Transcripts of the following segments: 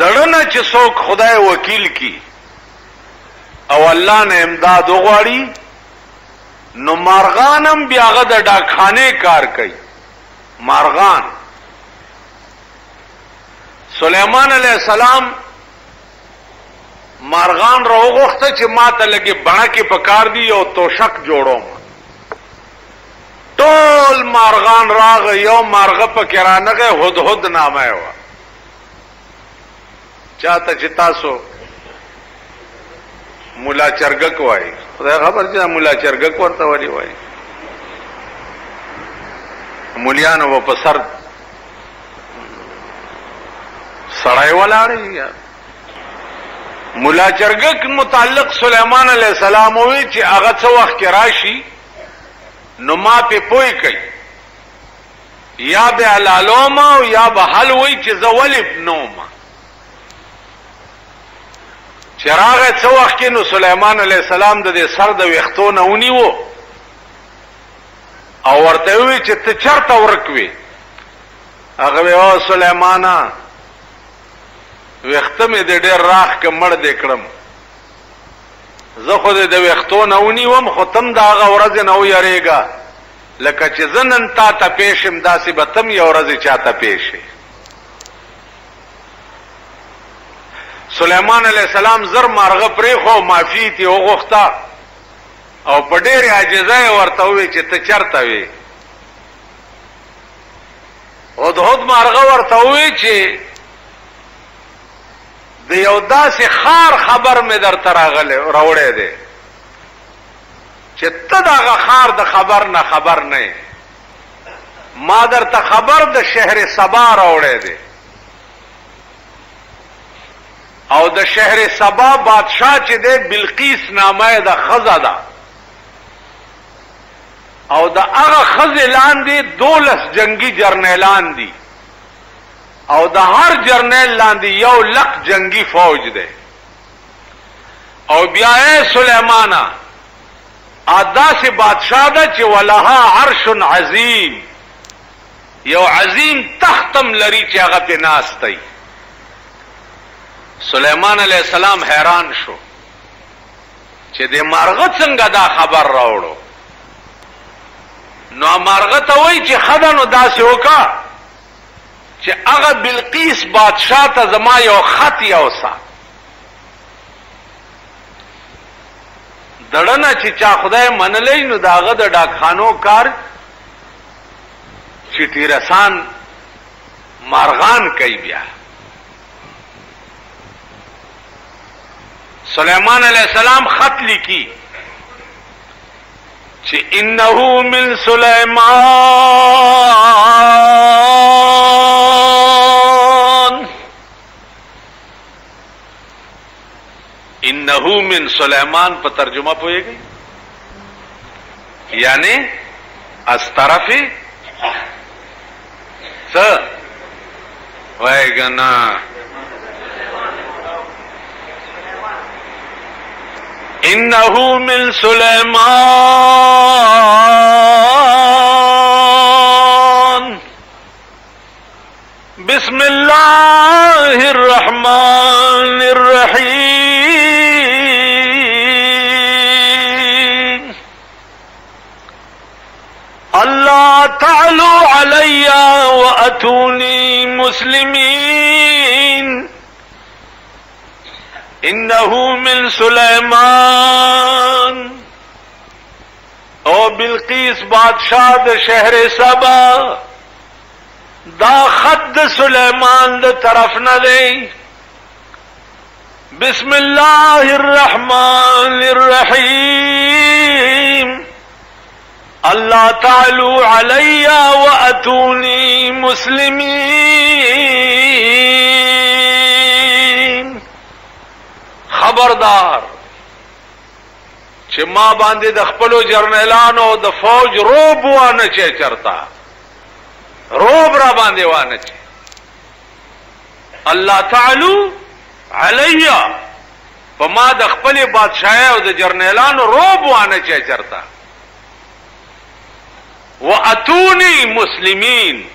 دړنه چې څوک خدای وکیل کی او الله نه امداد وغواړي نو مارغانم بیا هغه د ډاکخانه کار کوي. مارغان سلیمان علیہ السلام مارغان راوغوښته چې ما ته لګي بڼکې پکار دي او توشک جوړوم. ټول مارغان راغ یو مارغه پکې رانغه هدهد نامه و چاته چې تاسو مولا چرګک وای خدای خبر چې مولا چرګک ورته ولی وای مولیانو په سر سړی ولاړی. مولا چرګک متعلق سلیمان علیہ السلام وی چې هغه څو وخت کې راشي نو ما په پوي کوي یا به علالوما او یا به حل وی چې زولب نوم چراغ څو وخت کې نو سلیمان علیہ السلام د سر د وختو نه ونیو او ورته وی چې ته چرته ورکوي. هغه او سلیمانا وخته مې د ډېر راخ کمړ دې کړم زه خو د وختو نه ونیوم خو تم دا هغه ورځ نه ویریږه لکه چې زنن تا ته پیشم داسې به تم یو ورځ چاته پیشي. سلیمان علیہ السلام زر مارغه پریخو معافی تی وغوښته او په ډېر عاجزۍ ورته وی چې ته چرته وی. هدهد مارغه ورته وی چې د یو داسې خار خبر مې درته راوړی دی چې ته دغه خار د خبر نه خبر نه ما درته خبر د شهر سبا راوړی دی او د شهر سبا بادشاہ چې دی بلقیس نامه د ښځه ده او د هغه ښځې لاندې 12 جنگي جرنیلان دي او د هر جرنیل لاندې 1,00,000 جنگي فوج دی. او بیا سلیمانا داسې بادشاہ ده چې ولها عرش عظیم یو عظیم تختم لري چې هغه پې ناست دی. سلیمان علیہ السلام حیران شو چې د مارغه څنګه دا خبر راوړو. نو مارغه ته وایي چې ښه نو داسې وکړه چې هغه بلقیس بادشاہ ته زما یو خط یوسه دړنه چې چا خدای منلی نو د هغه د ډاکخانو کار چټي رسان مارغان کوي. بیا سلیمان علیہ السلام خط لیکي چې انه من سلیمان انه من سلیمان په ترجمه پوهیږي یعنی از طرف څه وایي ګنا انه من سلیمان بسم الله الرحمن الرحیم اللہ تعلوا علی واتونی مسلمین انه من سلیمان او بلقیس بادشاہ د شہر سبا دا خط سلیمان د طرف نہ دے. بسم اللہ الرحمن الرحیم اللہ تعالی علی واتونی مسلمین خبردار چې ما باندې د خپلو جرنیلانو د فوج روب وانه چې چرتا روب را باندې وانه چې الله تعالی علیه په ما د خپل بادشاہ او د جرنیلانو روب وانه چې چرتا واتونی مسلمین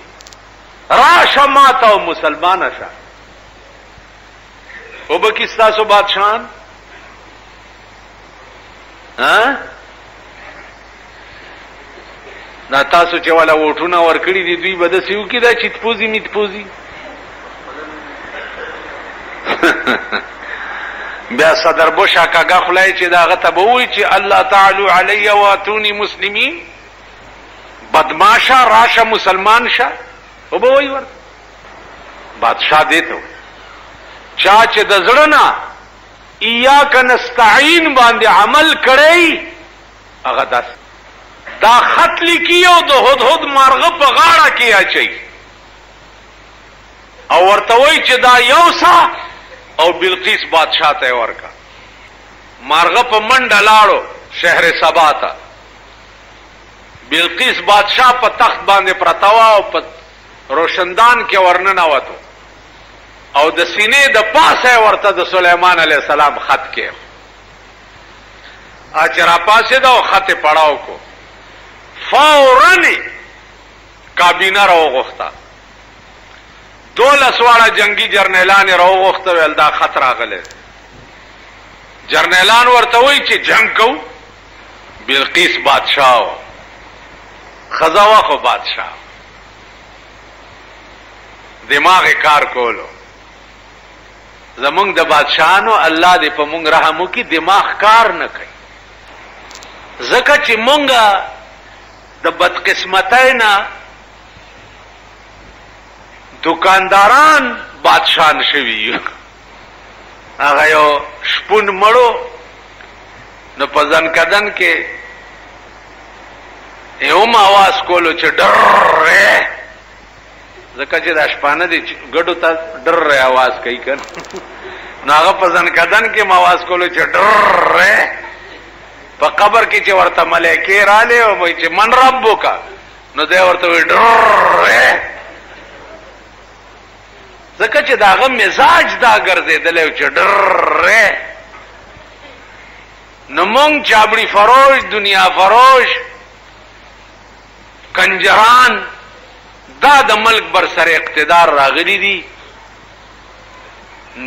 راشه ما ته مسلمان شه او به کی ستاسو بادشاہان دا تاسو چې والا ووټونه ورکړي دي دوی به داسې وکړي دا چتپوزي میتپوزي بیا صدر بوش کاغه خلای چې دا غته به وای چې الله تعالی علی واتونی مسلمین بدمعشا راشه مسلمان شه او به وای ورته بادشاہ دیته چا چې د زړه نه ایاک نستعین باندې عمل کړی هغه داس دا خط لیکیو د هدهد مارغه په غاړه کې اچي او ورته وای چې دا یوسا او بلقیس بادشاہ ته ورکا مارغه په منډه لاړو شهر سبا ته بلقیس بادشاہ په تخت باندې پرتاوا او په روشندان کې ورننه وته او د سینې د پاسه ورته د سليمان عليه السلام خط کې اچرا پاسه دا خط پڑھاو کو فورنی کابینه راو غوښتا 12 واړه جنگي جرنیلان راو غوښته ول دا خطر راغله جرنیلان ورته وای چې جنگ کو بلقیس بادشاہ خزاوه خو بادشاہ دماغ کار کولو زمونږ د بادشاہانو الله دې په مونږ رحم وکي دماغ کار نه کوي ځکه چې مونږه د بدقسمتۍ نه دکانداران بادشاہان شوي هغه یو شپون مړو نو په ځن کدن کې یوم आवाज کولو چې ډر ځکه چې د شپانه دي ګډو ته ډر आवाज کوي کنه نو هغه په ځن کدن کې आवाज کولو چې ډر په قبر کې چې ورته ملائکه رااله او وای چې من ربک نو دی ورته وی ډر ځکه چې داغه مزاج دا ګرځیدل چې ډر نو مونږ چابړي فروش دنیا فروش کنجران دا د ملک بر سر اقتدار راغلي دي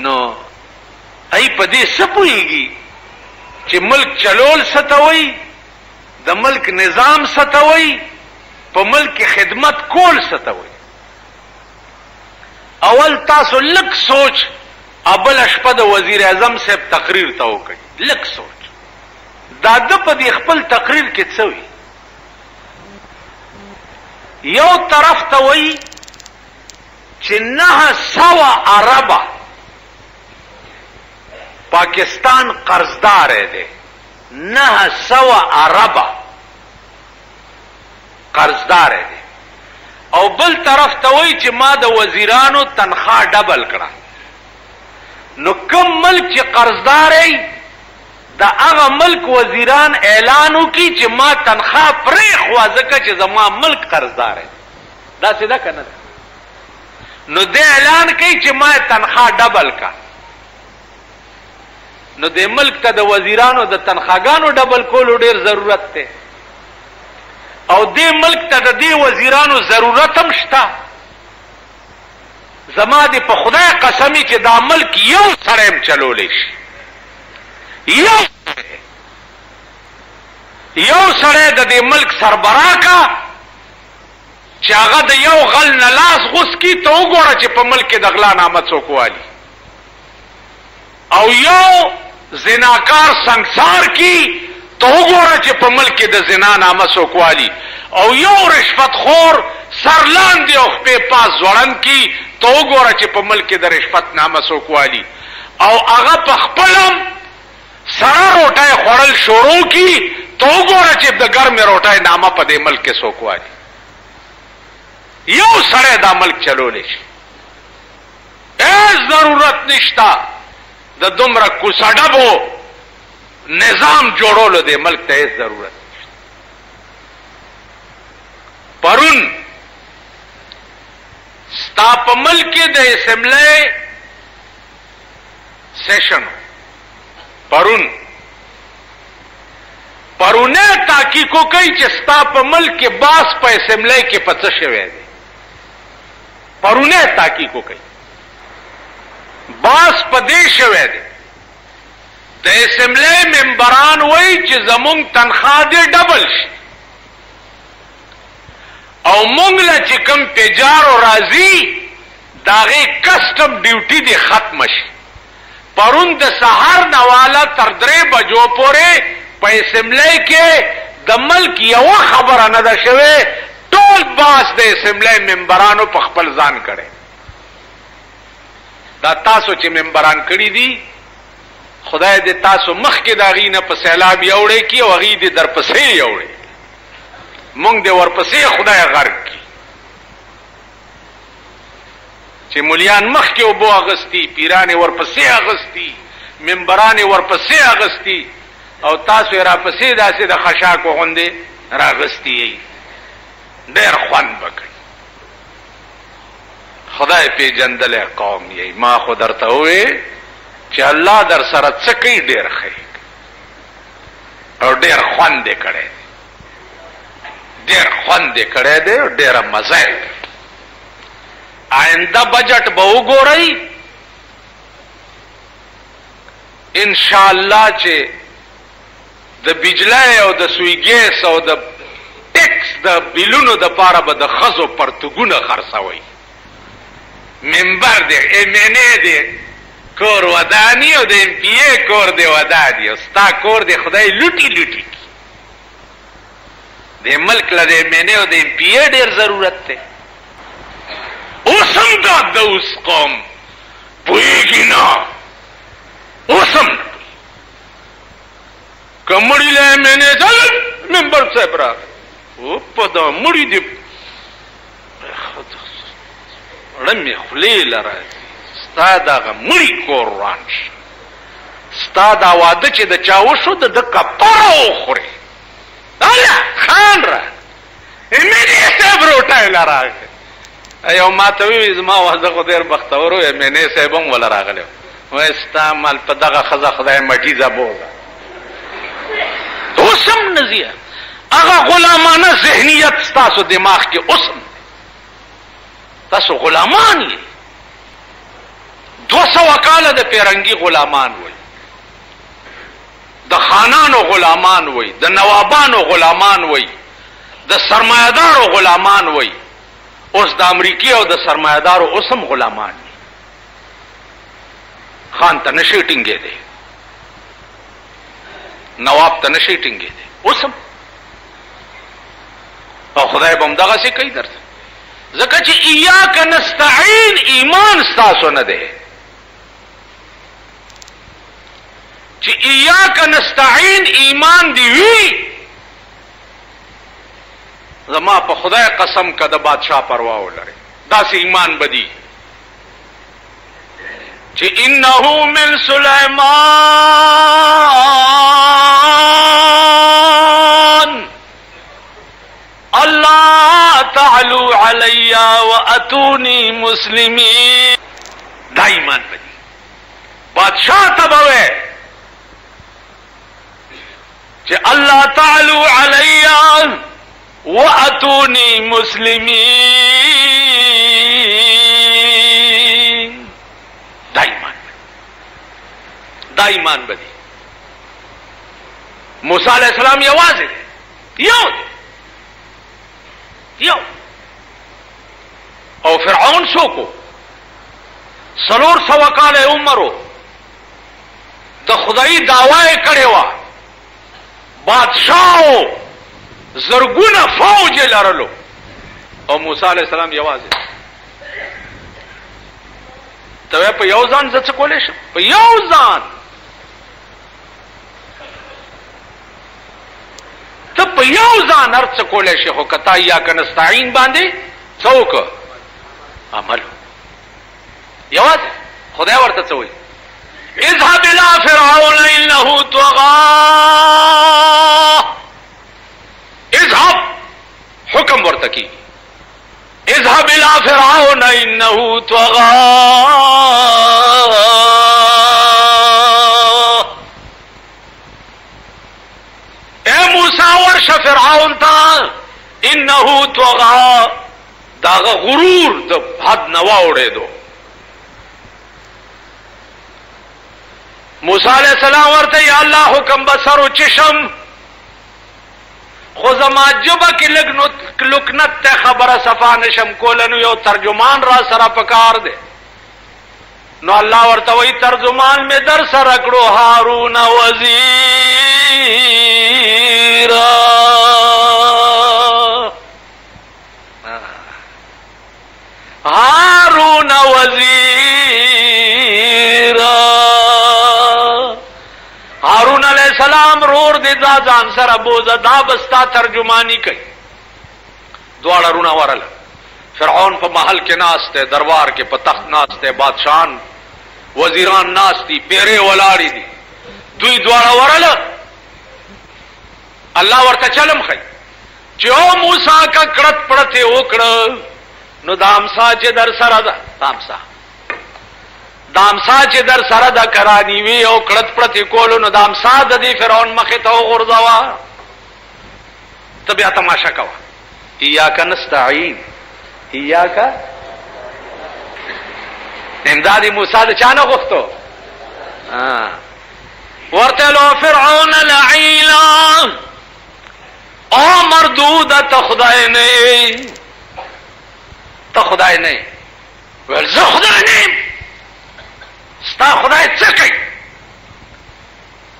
نو ای په دې سپويږي چې ملک چلول ستوي د ملک نظام ستوي په ملک خدمت کول ستوي اول تاسو لک سوچ ابل شپه د وزیر اعظم صاحب تقریر ته وکړي لک سوچ دا د په دې خپل تقریر کې څه وي یو طرف ته وای چې 900 عربه پاکستان قرضدار دی 900 عربه قرضدار دی او بل طرف ته وای چې ما د وزیرانو تنخواه ډبل کړه نو کوم ملک چې قرضدار دی دا هغه ملک وزیران اعلان وکي چې ما تنخواه پرې خو ځکه چې زما ملک قرضدار دی دا څه ده کنه نو دې اعلان کوي چې ما تنخواه ډبل کا نو دې ملک ته د وزیرانو د تنخواګانو ډبل کولو ډیر ضرورت دی او دې ملک ته د دې وزیرانو ضرورت هم شته زما دې په خدای قسمی چې دا ملک یو سړی چلولی شي یو سړی د دې ملک سربراه کا چې هغه د یو غل نه لاس غوس کی ته وګوره چې په ملک کې د غلا نامه څوک والي او یو زناکار سنگسار کی ته وګوره چې په ملک کې د زنا نامه څوک والي او یو رشوت خور سرلاندې او خپې پاس ځوړن کی ته وګوره چې په ملک کې د رشوت نامه څوک والي او هغه په خپلم سره روټای خوړل شروع کی تو وګوره چې د ګرمې روټای نامه په دې ملک کې څوک والي یو سړی دا ملک چلولی شي هیڅ ضرورت نشته د دومره کوڅډبو نظام جوړولو دې ملک ته هیڅ ضرورت نشته پرون ستا په ملک کې د اسمبلی سیشن پرونه تحقیقو کوي چې ستا په ملک کې باس په اسمبلی کې پڅ شوی دی پرونه تحقیقو کوي باس پدې شوه دی د اسمبلی ممبران وای چې زمونږ تنخواه دې ډبل شي او مونږ له چې کوم تجارو راځي داغه کسٹم ډیوټي دې ختم شي پرون د سحر نواله تر 3 بجو پورې په اسمبلی کې د ملک یو خبره نه ده شوه ټول باس د اسمبلی ممبرانو په خپل ځان کړي دا تاسو چې ممبران کړی دي خدای دې تاسو مخ کې دا غینه په سیلاب یوړې کی او غی دې در پسې یوړې مونږ دې ورپسې خدای غرق کی چې مليان مخ کې وبو اغستی پیران ورپسې اغستی منبران ورپسې اغستی او تاسو را پسې داسې د خشاکو غوندې راغستی ډېر خوان بکړي خدای پیژندل قوم یې ما خو درته وې چې الله در سره څه کوي ډېر ښه او ډېر خوان دې کړی ډېر خوان دې کړی دی ډېره مزه آئنده بجٹ به وګورئ ان شاء الله چې د بجلی او د سوی ګیس او د ټیکس د بیلونو د پاره به د خزو پرتګونه خرڅوي منبر دی ام ان ای دی کور ودانی او د ام پی ای کور دی ودانی او ستا کور دی خدای لوټي لوټي د ملک له ام ان ای او د ام پی ای ډیر ضرورت دی اوسم دا د اوس قوم پوهیږي نه اوسم کمړی له ام ان ای ځل ممبر صاحب را او په دا مړی دی رمي خلی لراځي ستا دا مړی کور رانش ستا دا واده چې د چا وشو د کپړو خوري الا خان را امینه صاحب روټای لراځي ایو ما ته وی زما واده خو ډیر بختور و امینه صاحب هم ولا راغله وای ستا مال په دغه خزه خدای مټی زبو اوسم نزیه هغه غلامانه ذهنیت ستاسو دماغ کې اوسم تاسو غلامان یې 200 کاله د پیرنګي غلامان وای د خانانو غلامان وای د نوابانو غلامان وای د سرمایدارو غلامان وای اوس د امریکای او د سرمایدارو اوسم غلامان دي خان ته نشي ټینګې دي نواب ته نشي ټینګې دي اوسم او خدای به هم دغه څه کوي درته ځکه چې ایاک نستعین ایمان ستاسو نه دی چې ایاک نستعین ایمان دی وی زما په خدای قسم که د بادشاہ پروا ولري داسې ایمان بدی چې انه من سلیمان اللہ تعلو علی واتونی مسلمین دا ایمان بدی بادشاہ تبوے کہ اللہ تعلو علی واتونی مسلمین دا ایمان بدی موسیٰ علیہ السلام یوازے یو او فرعون سوکو 300 کال عمرو د خدای دعوی کړي وا بادشاہو زرګونه فوج لرلو او موسی علیہ السلام یوازې ته په یو ځان څه کولې شو په یو ځان ته په یو ځان ارڅ کولې شي خو کتا یا کنستعين باندې څوک عمل یوازې خدای ورته څه وایي اذهب الى فرعون انه طغى اذهب حکم ورته کی اذهب الى فرعون انه طغى اے موسی ورش فرعون تا انه طغى دا غرور د حد نواوړې دو موسی علیہ السلام ورته یا الله حکم بسرو چشم خو زما جبه کې لکنت ته خبره صفا نشم کولنو یو ترجمان را سره پکار دی نو الله ورته وی ترجمان می در سره کړو هارون وزیر هارون وزیر هارون علیہ السلام رور دی دا ځان سره بوزه دا بستا ترجمانی کوي دواړه رونه ورل فرعون په محل کې ناشته دربار کې په تخت ناشته بادشاہان وزیران ناشتي پیره ولاړی دي دوی دواړه ورل الله ورته چلم خي چې او موسی کا کړت پړته وکړه نو دامسا چې در سره ده دامسا چې در سره ده کرانی وی او کړت پړته کولو نو دامسا د دې فرعون مخه ته غورځوا ته بیا تماشا کوا ایاک نستعين ایاک امداد موسی د چانه غوښتو ورته لو فرعون لعینا او مردود ته خدای نه ورزه خدای نه ستا خدای څه کوي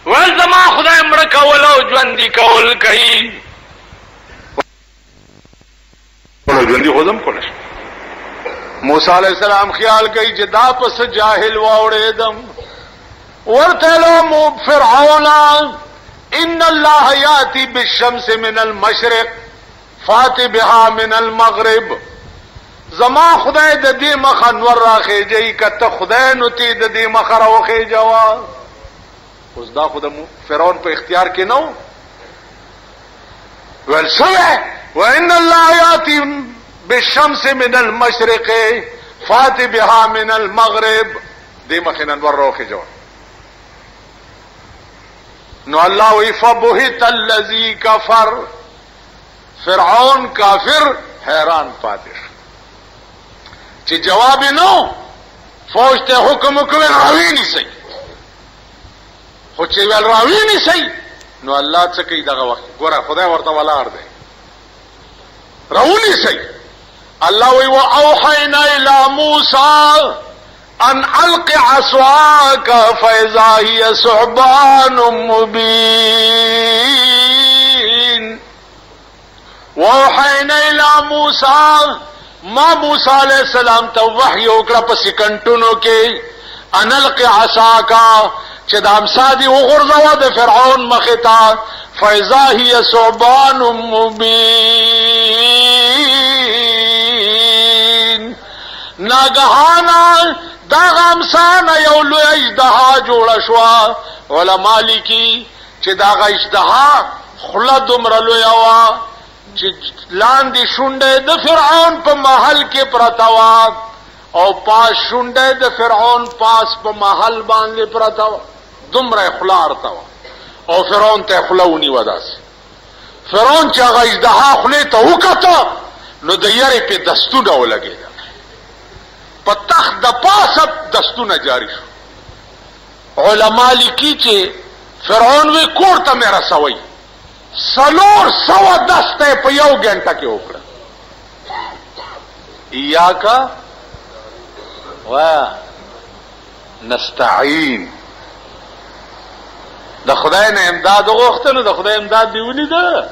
ول زما خدای مړ کول او ژوندۍ کول کوي ژوندۍ خودم کولش موسی علیہ السلام خیال کوي چې دا پس جاهل واوړېدم ورته لو فرعون ان الله یاتی بالشمس من المشرق فات بها من المغرب زما خدای د دې مخ انور راخېږي کته خدای نو تی د دې مخ راوخېږي اوس دا خدای فرعون په اختیار کې نو ول سوه وان الله یاتی بالشمس من المشرق فات بها من المغرب دې مخ انور راوخېږي نو الله وی فبهت الذی کفر فرعون کافر حیران پاتې چې جواب نو فوج ته حکم وکړ راوی نه سي خو چې ول راوی نه سي نو الله څه کوي دغه وخت ګوره خدای ورته ولاړ دی راونی سي الله وی واوحینا الی موسی ان الق عصاك فاذا هي ثعبان مبين واوحینا الی موسی ما موسی علیہ السلام ته وحی وکړه په سکندونو کې ان الق عصاك چې د امسا دی وغورځوا د فرعون مخه ته فاذا هي ثعبان مبين ناګهانا دا غمسان یو لوی اجدها جوړ شو علماء لیکي چې دا اجدها خله دومره لوی وا چې لاندې شونډه د فرعون په محل کې پرتاوا او پاس شونډه د فرعون پاس په محل باندې پرتاوا دومره خلار تا او فرعون ته خلونی وداس فرعون چې هغه اجدها خله ته وکړه نو د یاري په دستونه ولګیدا په تخت د پاسه دستونه جاری شو علماء لیکي چې فرعون وی کور ته مې رسوي 410 دسته په یو غنټه کې وکړه ایاکا وا نستعين د خدای نه امداد غوښتنه د خدای امداد دیونی ده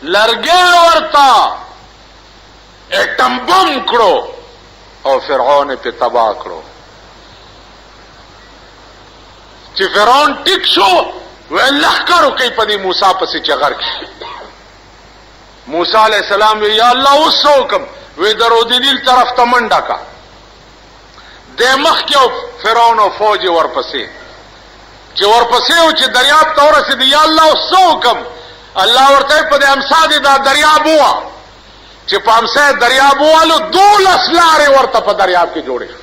لرګي ورتا اټم بم کړو او فرعون په تباہ کړو چې فرعون ټیک شو والله کارو کوي په دې موسی پسې چغر کې موسی علیہ السلام یا الله وسوکم وې درو دې طرف ته منډه کا د مخ کې فرعون او فوج ورپسې چې ورپسې او چې دریاب ته ورسېد یا الله وسوکم الله ورته په دې امسا دي دا دریاب ووا چې په امسا دریاب والو 12 لارې ورته په دریاب کې جوړې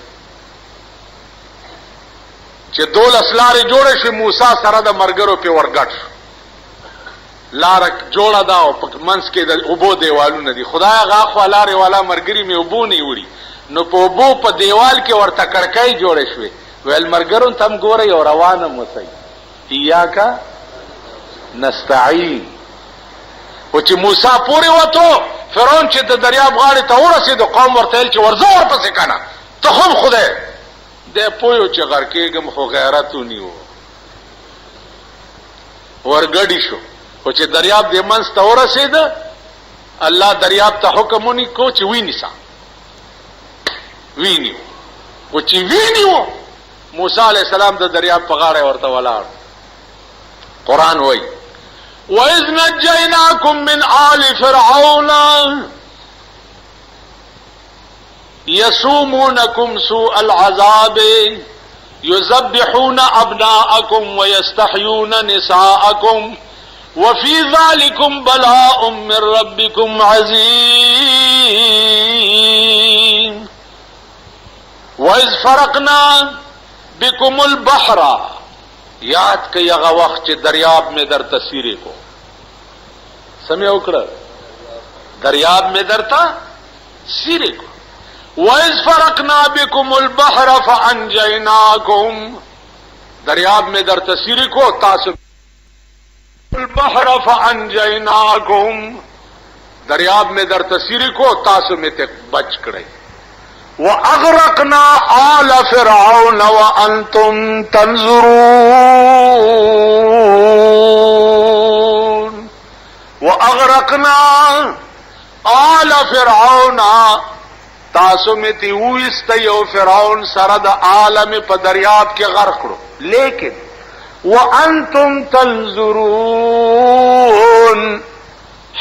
چې 12 لارې جوړې شي موسی سره د مرګرو په ورګټ لار جوړه دا او په منځ کې د اوبو دیوالونه دي خدای غاخ ولاره والا مرګري مې اوبو نه وړي نو په اوبو په دیوال کې ورته کړکۍ جوړې شوې ویل مرګرون تم ګورئ او روانه موسی ایاکا نستعین. او چې موسی پورې وته فرعون چې د دریاب غاړې ته ورسېد قوم ورته ویل چې ورځه ورپسې کنه ته هم خدای دی پویو چې غر کېږم خو غیرت ونیو ورګډی شو. او چې دریاب دې منځ ته ورسېد الله دریاب ته حکم ونیکو چې وینیسا وینیو. او چې وینیو موسی علیہ السلام د دریاب په غاړه ورته ولاړ. قرآن وایي وَإِذْ نَجَّيْنَاكُمْ مِنْ آلِ فِرْعَوْنَ يَسُومُونَكُمْ سُوءَ الْعَذَابِ يُذَبِّحُونَ أَبْنَاءَكُمْ وَيَسْتَحْيُونَ نِسَاءَكُمْ وَفِي ذَلِكُمْ بَلَاءٌ مِّن رَّبِّكُمْ عَظِيمٌ. وَإِذْ فَرَقْنَا بِكُمُ الْبَحْرَ یاد کئی اغا وقت چی دریاب میں در تسیرے کو سمجھ اکڑا دریاب میں در تا سیرے کو. وَإِذْ فَرَقْنَا بِكُمُ الْبَحْرَ فَأَنْجَيْنَاكُمْ دریاب میں در تسیرے کو تاسو البحر فَأَنْجَيْنَاكُمْ دریاب میں در تسیرے کو تاسو میں تے بچ کڑے. وَأَغْرَقْنَا آلَ فِرْعَوْنَ وَأَنْتُمْ تَنْظُرُونَ. وَأَغْرَقْنَا آلَ فِرْعَوْنَ تاسو میں تی ویستی او فرعون سرد عالم پا دریاب کے غرق کرو لیکن وَأَنْتُمْ تَنْظُرُونَ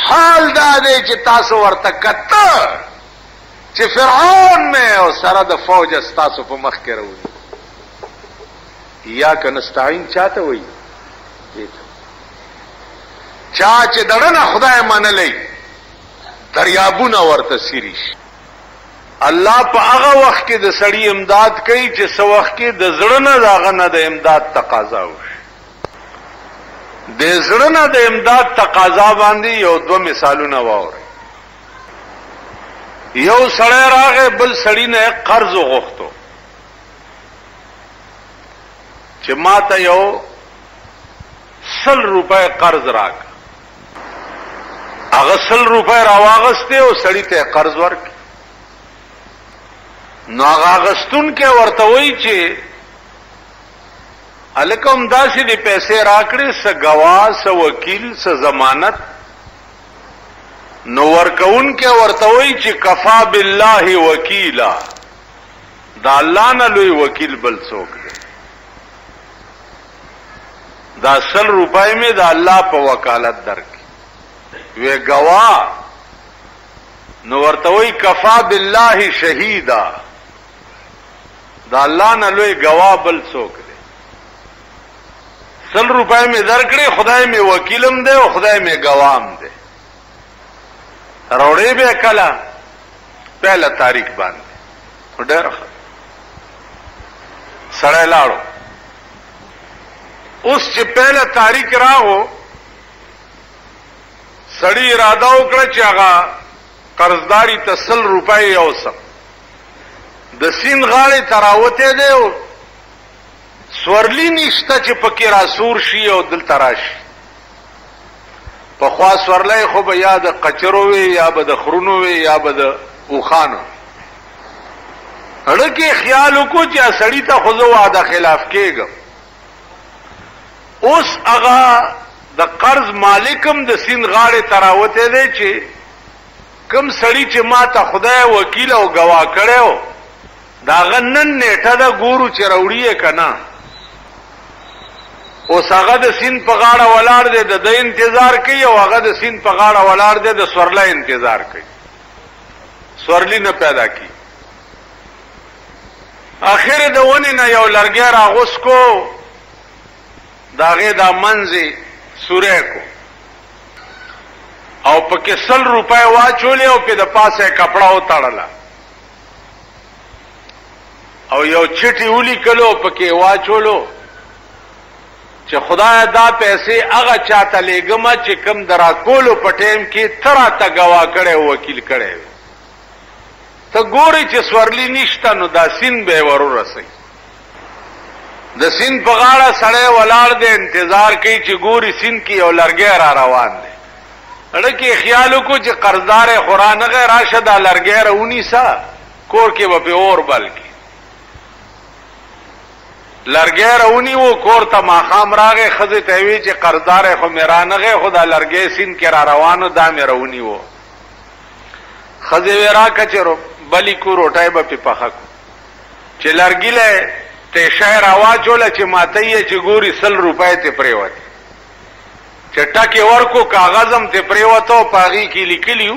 حال دادے چی تاسو ورتکتا چې فرعون میں او سرد فوج استاسو په مخ کې راوړي. یا کنستعین چاته وای چا چې دړنه خدای منلې دریابونه ورته سریش. الله په هغه وخت کې د سړی امداد کوي چې څو وخت کې د زړه نه داغه نه د امداد تقاضا وشي. د زړه نه د امداد تقاضا باندې یو دو مثالونه واوري. یو سړی راغی بل سړی نه قرض وغوښتو چې ما ته یو 100 روپے قرض راک. هغه 100 روپے راواغسته او سړی ته قرض ورک. نو هغه غستون کې ورته وایي چې الکم داسې دې پیسې راکړې س گواه س وکیل س ضمانت. نو ورکون کې ورته وایي چې کفا بالله وکیلا دا الله نه لوی وکیل بل څوک دی. دا 100 روپے میں دا الله په وکالت درکې وی گواه. نو ورته وایي کفا بالله شهیدا دا الله نه لوی گواه بل څوک دی. 100 روپے میں درکړي خدای می وکیلم دی او خدای می گواهم دی. روڑے بے کلا پہلا تاریخ باندھے ډېر سړی لاړو. اوس چې پہلا تاریخ راغو سړی اراده وکړه چې هغه قرضداري ته 100 روپے یوسم د سین غاړې تراوته دی او سورلی نشته چې پکې را سور شي او دل تراشي. په خوا سورلای خو به یا د قچرو وي یا به د خرونو وي یا به د اوخانو. اړکه خیال وکړو چې سړی ته خو زه وعده خلاف کېږم. اوس هغه د قرض مالکم د سین غاړې تراوته دی چې کم سړی چې ما ته خدای وکیل او گواه کړو دا غنن نیټه دا ګورو چې راوړی کنا. او هغه د سین په غاړه ولاړ دی د انتظار کوي او هغه د سین په غاړه ولاړ دی د سورلا انتظار کوي. سورلی نه پیدا کی. اخر د ونی نه یو لرګی راغوس کو داغه دا منځي سوره کو او پکې 100 روپے واچولې او په د پاسه کپڑا وتاړله او یو چټي ولي کلو پکې واچولو چې خدای دا پیسې هغه چاته لګما چې کم درا کولو پټیم کې ترا ته گوا کړي وکیل کړي ته ګوري چې سورلی نشته نو دا سین به ورور رسي. د سین په غاړه سړی ولاړ دی انتظار کوي چې ګوري سین کې یو لرګی را روان دی اړکه خیال وکړو چې قرضدار قرانغه راشه دا لرګی راونیسا کور کې به اور بلکی لرګی راونی وو کور ته ماخام راغې خزه ته وی چې قرضدار خو میرانغه خدا لرګی سین کې را روانو دا مې راونی وو خزه ورا کچرو بلی کو روټای به په پخا کو چې لرګی له ته شهر اواجول چې ماته یې چې ګوري 100 روپۍ ته پریوت چټکه ورکو کاغذم ته پریوتو پاغي کې لیکلیو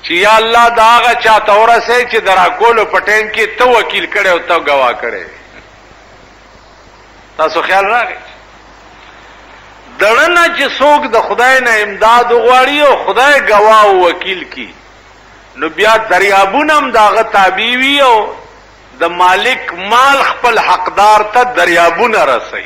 چې یا الله داغه چا تورسه چې درا کول پټین کې تو وکیل کړي او تو گواه کړي تاسو خیال راغی دړنه چې څوک د خدای نه امداد وغواړي او خدای گواه او وکیل کی نو بیا دریابونم داغه تابع وي او د مالک مال خپل حقدار ته دریابونه رسي